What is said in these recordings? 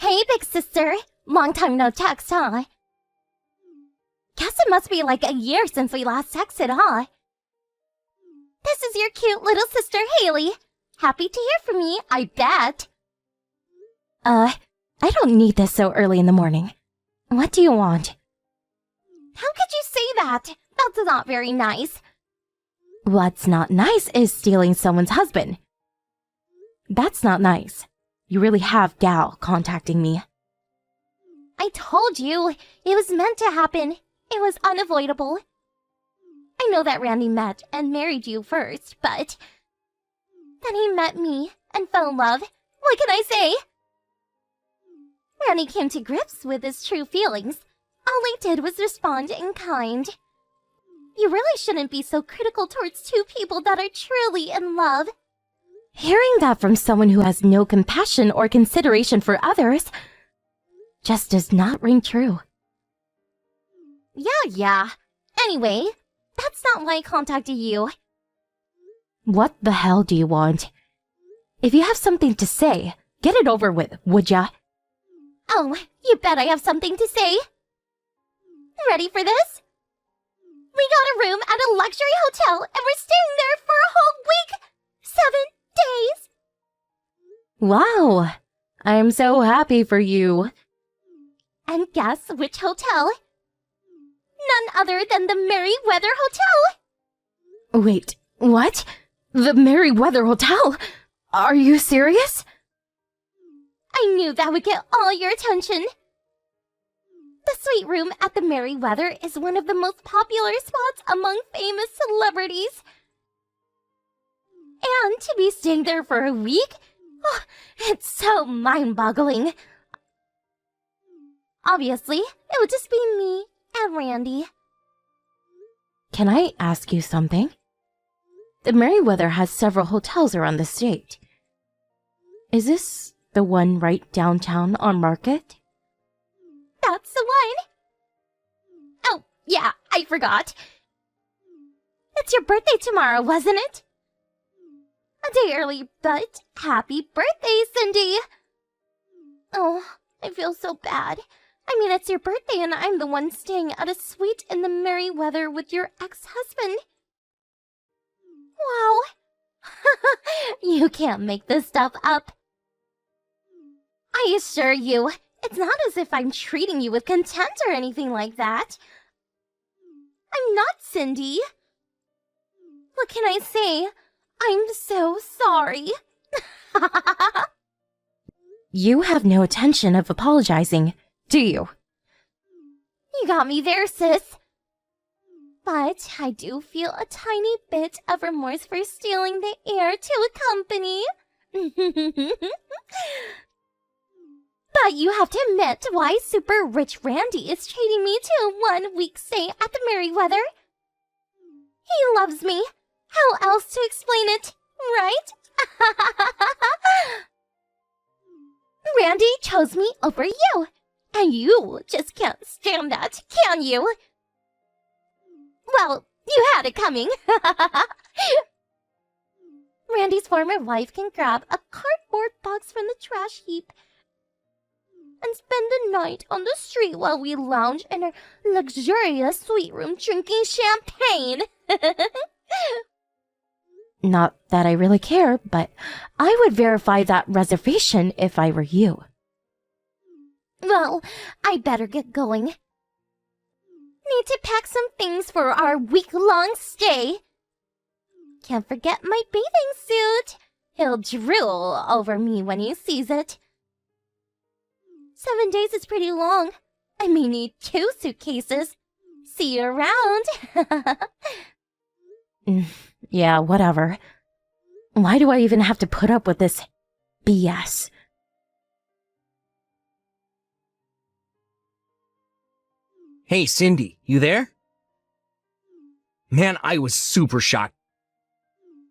Hey, big sister. Long time no text, huh? Guess it must be like a year since we last texted, huh? This is your cute little sister, Haley. Happy to hear from me, I bet. I don't need this so early in the morning. What do you want? How could you say that? That's not very nice. What's not nice is stealing someone's husband. That's not nice. You really have Gal contacting me. I told you, it was meant to happen. It was unavoidable. I know that Randy met and married you first, but then he met me and fell in love. What can I say? Randy came to grips with his true feelings. All I did was respond in kind. You really shouldn't be so critical towards two people that are truly in love. Hearing that from someone who has no compassion or consideration for others just does not ring true. Yeah. Anyway, that's not why I contacted you. What the hell do you want? If you have something to say, get it over with, would ya? Oh, you bet I have something to say. Ready for this? We got a room at a luxury hotel and we're staying there for a whole week! 7 days! Wow! I'm so happy for you. And guess which hotel? None other than the Merryweather Hotel! Wait, what? The Merryweather Hotel? Are you serious? I knew that would get all your attention. The suite room at the Merryweather is one of the most popular spots among famous celebrities. And to be staying there for a week? Oh, it's so mind-boggling. Obviously, it would just be me and Randy. Can I ask you something? The Merryweather has several hotels around the state. Is this the one right downtown on Market? That's the one. Oh, yeah, I forgot. It's your birthday tomorrow, wasn't it? A day early, but happy birthday, Cindy! Oh, I feel so bad. I mean, it's your birthday and I'm the one staying at a suite in the Merryweather with your ex-husband. Wow. You can't make this stuff up. I assure you, it's not as if I'm treating you with contempt or anything like that. I'm not, Cindy. What can I say? I'm so sorry. You have no intention of apologizing, do you? You got me there, sis. But I do feel a tiny bit of remorse for stealing the heir to a company. But you have to admit why super rich Randy is treating me to a 1 week stay at the Merryweather. He loves me. How else to explain it, right? Randy chose me over you. And you just can't stand that, can you? Well, you had it coming. Randy's former wife can grab a cardboard box from the trash heap and spend the night on the street while we lounge in our luxurious suite room drinking champagne. Not that I really care, but I would verify that reservation if I were you. Well, I better get going. Need to pack some things for our week-long stay. Can't forget my bathing suit. He'll drool over me when he sees it. 7 days is pretty long. I may need 2 suitcases. See you around. Yeah, whatever. Why do I even have to put up with this BS? Hey, Cindy, you there? Man, I was super shocked.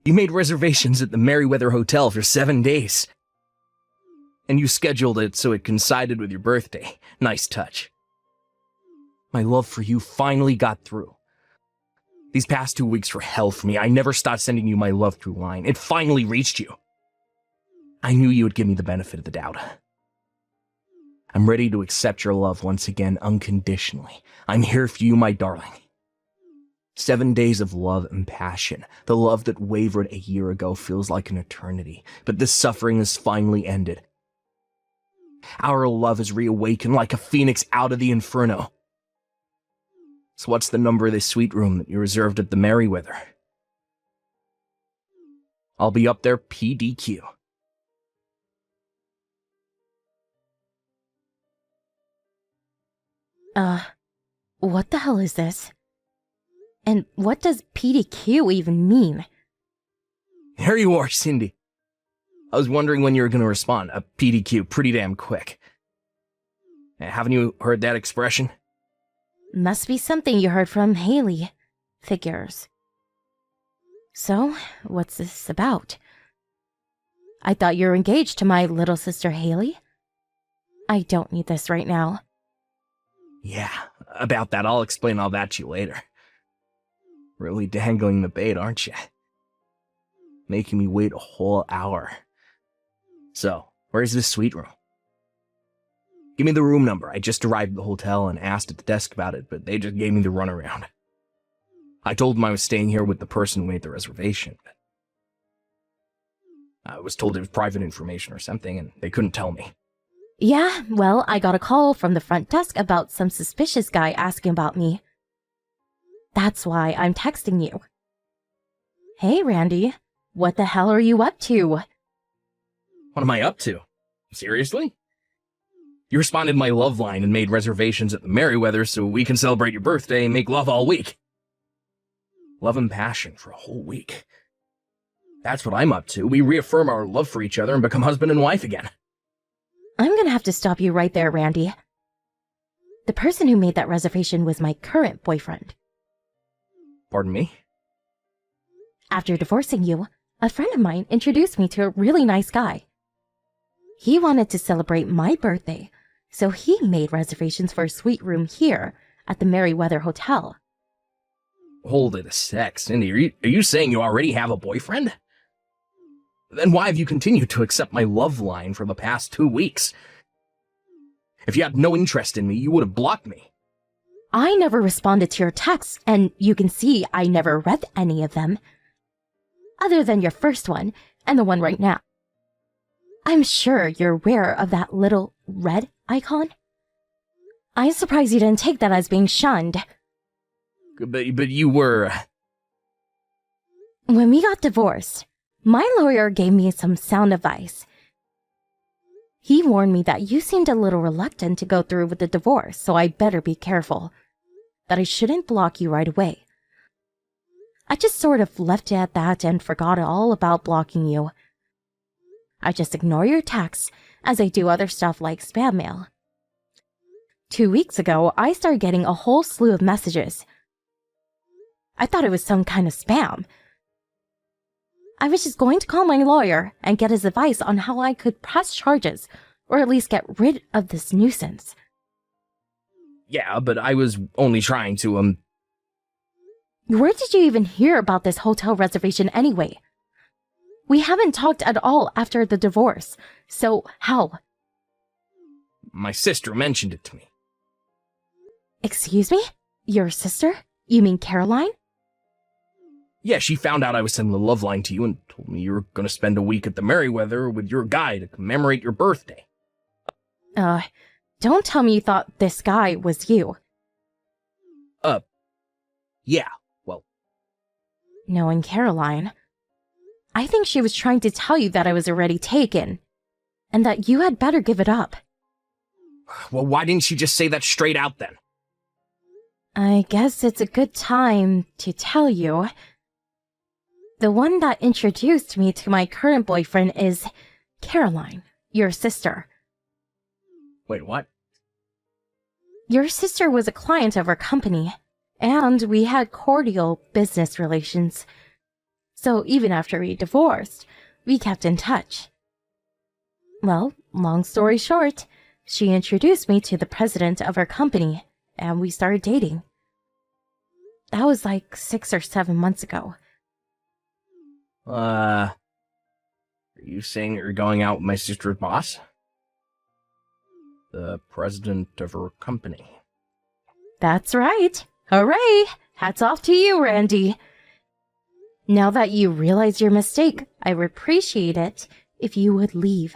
You made reservations at the Merryweather Hotel for 7 days. And you scheduled it so it coincided with your birthday. Nice touch. My love for you finally got through. These past 2 weeks were hell for me. I never stopped sending you my love through line. It finally reached you. I knew you would give me the benefit of the doubt. I'm ready to accept your love once again unconditionally. I'm here for you, my darling. 7 days of love and passion. The love that wavered a year ago feels like an eternity, but this suffering has finally ended. Our love has reawakened like a phoenix out of the inferno. So what's the number of this suite room that you reserved at the Merryweather? I'll be up there PDQ. What the hell is this? And what does PDQ even mean? Here you are, Cindy. I was wondering when you were going to respond. A PDQ, pretty damn quick. Haven't you heard that expression? Must be something you heard from Haley. Figures. So, what's this about? I thought you were engaged to my little sister Haley. I don't need this right now. Yeah, about that. I'll explain all that to you later. Really dangling the bait, aren't you? Making me wait a whole hour. So, where's this suite room? Give me the room number. I just arrived at the hotel and asked at the desk about it, but they just gave me the runaround. I told them I was staying here with the person who made the reservation. I was told it was private information or something, and they couldn't tell me. Yeah, well, I got a call from the front desk about some suspicious guy asking about me. That's why I'm texting you. Hey, Randy. What the hell are you up to? What am I up to? Seriously? You responded to my love line and made reservations at the Merryweather so we can celebrate your birthday and make love all week. Love and passion for a whole week. That's what I'm up to. We reaffirm our love for each other and become husband and wife again. I'm gonna have to stop you right there, Randy. The person who made that reservation was my current boyfriend. Pardon me? After divorcing you, a friend of mine introduced me to a really nice guy. He wanted to celebrate my birthday, so he made reservations for a suite room here at the Merryweather Hotel. Hold it a sec, Cindy. Are you saying you already have a boyfriend? Then why have you continued to accept my love line for the past 2 weeks? If you had no interest in me, you would have blocked me. I never responded to your texts, and you can see I never read any of them. Other than your first one, and the one right now. I'm sure you're aware of that little red icon. I'm surprised you didn't take that as being shunned. But you were... When we got divorced, my lawyer gave me some sound advice. He warned me that you seemed a little reluctant to go through with the divorce, so I better be careful. That I shouldn't block you right away. I just sort of left it at that and forgot all about blocking you. I just ignore your texts as I do other stuff like spam mail. 2 weeks ago, I started getting a whole slew of messages. I thought it was some kind of spam. I was just going to call my lawyer and get his advice on how I could press charges, or at least get rid of this nuisance. Yeah, but I was only trying to, Where did you even hear about this hotel reservation anyway? We haven't talked at all after the divorce, so how? My sister mentioned it to me. Excuse me? Your sister? You mean Caroline? Yeah, she found out I was sending the love line to you and told me you were going to spend a week at the Merryweather with your guy to commemorate your birthday. Don't tell me you thought this guy was you. Yeah, well... Knowing Caroline, I think she was trying to tell you that I was already taken, and that you had better give it up. Well, why didn't she just say that straight out then? I guess it's a good time to tell you. The one that introduced me to my current boyfriend is Caroline, your sister. Wait, what? Your sister was a client of our company, and we had cordial business relations. So even after we divorced, we kept in touch. Well, long story short, she introduced me to the president of our company, and we started dating. That was like 6 or 7 months ago. Are you saying that you're going out with my sister's boss? The president of her company. That's right. Hooray! Hats off to you, Randy. Now that you realize your mistake, I would appreciate it if you would leave.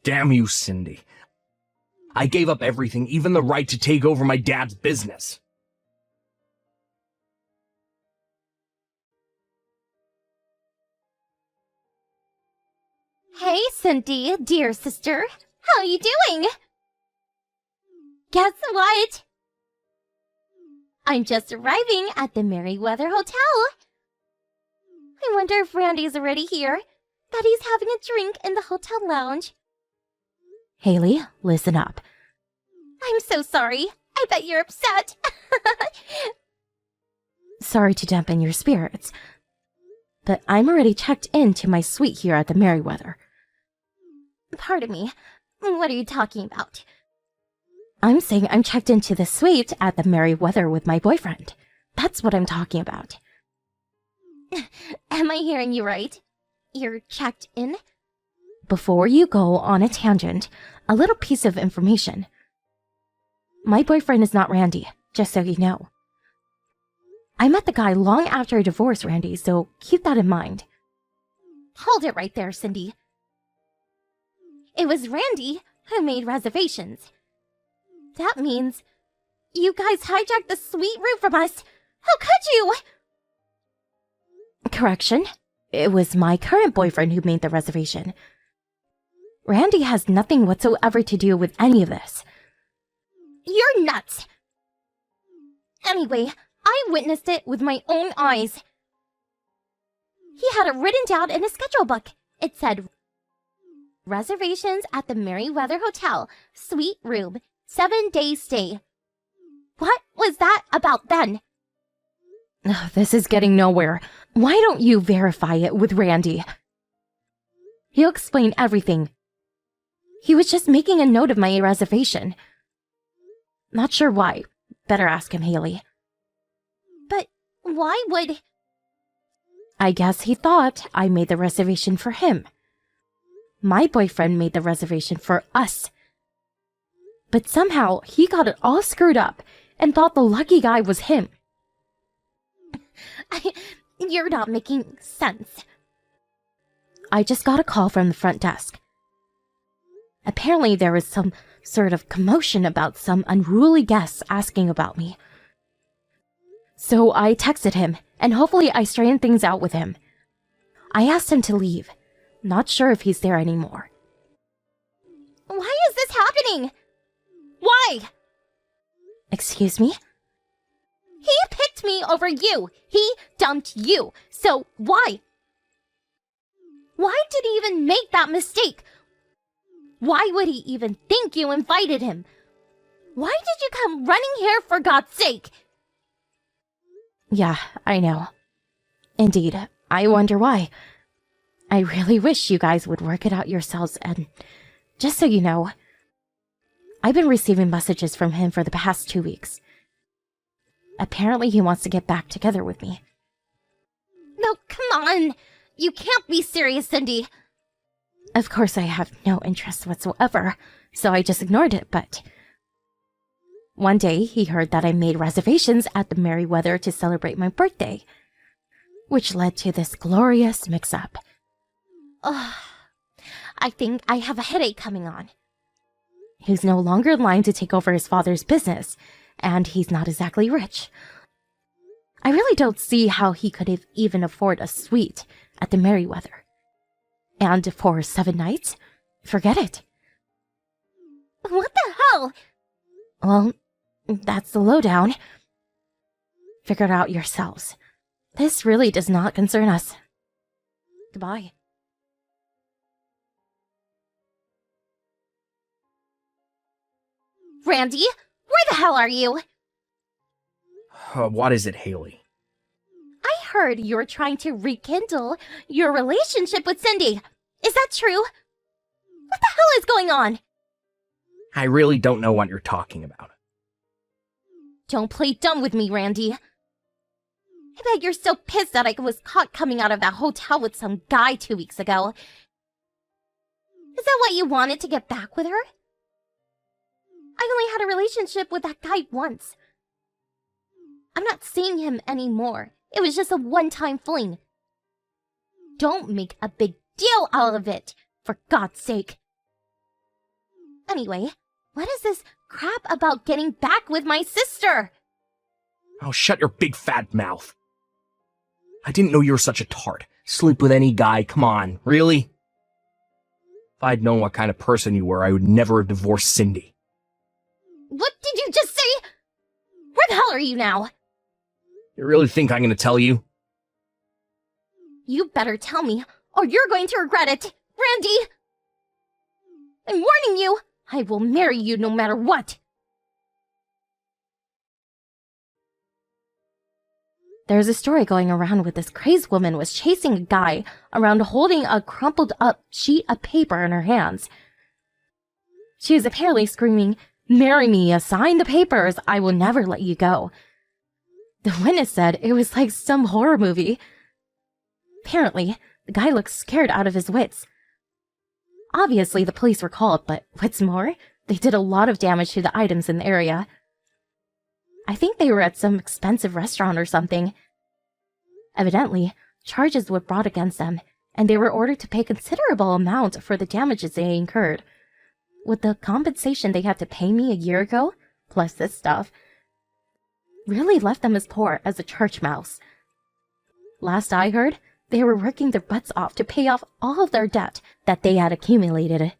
Damn you, Cindy. I gave up everything, even the right to take over my dad's business. Hey, Cindy, dear sister. How are you doing? Guess what? I'm just arriving at the Merryweather Hotel. I wonder if Randy's already here, that he's having a drink in the hotel lounge. Haley, listen up. I'm so sorry. I bet you're upset. Sorry to dampen your spirits, but I'm already checked into my suite here at the Merryweather. Pardon me. What are you talking about? I'm saying I'm checked into the suite at the Merryweather with my boyfriend. That's what I'm talking about. Am I hearing you right? You're checked in? Before you go on a tangent, a little piece of information. My boyfriend is not Randy, just so you know. I met the guy long after I divorced Randy, so keep that in mind. Hold it right there, Cindy. It was Randy who made reservations. That means you guys hijacked the suite room from us. How could you? Correction. It was my current boyfriend who made the reservation. Randy has nothing whatsoever to do with any of this. You're nuts. Anyway, I witnessed it with my own eyes. He had it written down in a schedule book. It said, reservations at the Merryweather Hotel, suite room, 7-day stay. What was that about then? Ugh, this is getting nowhere. Why don't you verify it with Randy? He'll explain everything. He was just making a note of my reservation. Not sure why. Better ask him, Haley. But why would... I guess he thought I made the reservation for him. My boyfriend made the reservation for us. But somehow he got it all screwed up and thought the lucky guy was him. You're not making sense. I just got a call from the front desk. Apparently there was some sort of commotion about some unruly guests asking about me. So I texted him, and hopefully I straightened things out with him. I asked him to leave. Not sure if he's there anymore. Why is this happening? Why? Excuse me? He picked me over you. He dumped you. So why? Why did he even make that mistake? Why would he even think you invited him? Why did you come running here for God's sake? Yeah, I know. Indeed, I wonder why. I really wish you guys would work it out yourselves, and just so you know, I've been receiving messages from him for the past 2 weeks. Apparently he wants to get back together with me. No, come on. You can't be serious, Cindy. Of course I have no interest whatsoever, so I just ignored it, but... One day he heard that I made reservations at the Merryweather to celebrate my birthday, which led to this glorious mix-up. Ugh. I think I have a headache coming on. He's no longer in line to take over his father's business, and he's not exactly rich. I really don't see how he could have even afford a suite at the Merryweather. And for 7 nights? Forget it. What the hell? Well, that's the lowdown. Figure it out yourselves. This really does not concern us. Goodbye. Randy, where the hell are you? What is it, Haley? I heard you were trying to rekindle your relationship with Cindy. Is that true? What the hell is going on? I really don't know what you're talking about. Don't play dumb with me, Randy. I bet you're so pissed that I was caught coming out of that hotel with some guy 2 weeks ago. Is that what you wanted to get back with her? I only had a relationship with that guy once. I'm not seeing him anymore. It was just a one-time fling. Don't make a big deal out of it, for God's sake. Anyway, what is this crap about getting back with my sister? Oh, shut your big fat mouth. I didn't know you were such a tart. Sleep with any guy, come on, really? If I'd known what kind of person you were, I would never have divorced Cindy. What did you just say? Where the hell are you now? You really think I'm gonna tell you? You better tell me, or you're going to regret it, Randy! I'm warning you! I will marry you no matter what! There's a story going around with this crazed woman was chasing a guy around holding a crumpled up sheet of paper in her hands. She was apparently screaming, "Marry me, sign the papers, I will never let you go." The witness said it was like some horror movie. Apparently, the guy looked scared out of his wits. Obviously, the police were called, but what's more, they did a lot of damage to the items in the area. I think they were at some expensive restaurant or something. Evidently, charges were brought against them, and they were ordered to pay considerable amount for the damages they incurred. With the compensation they had to pay me a year ago, plus this stuff, really left them as poor as a church mouse. Last I heard, they were working their butts off to pay off all of their debt that they had accumulated.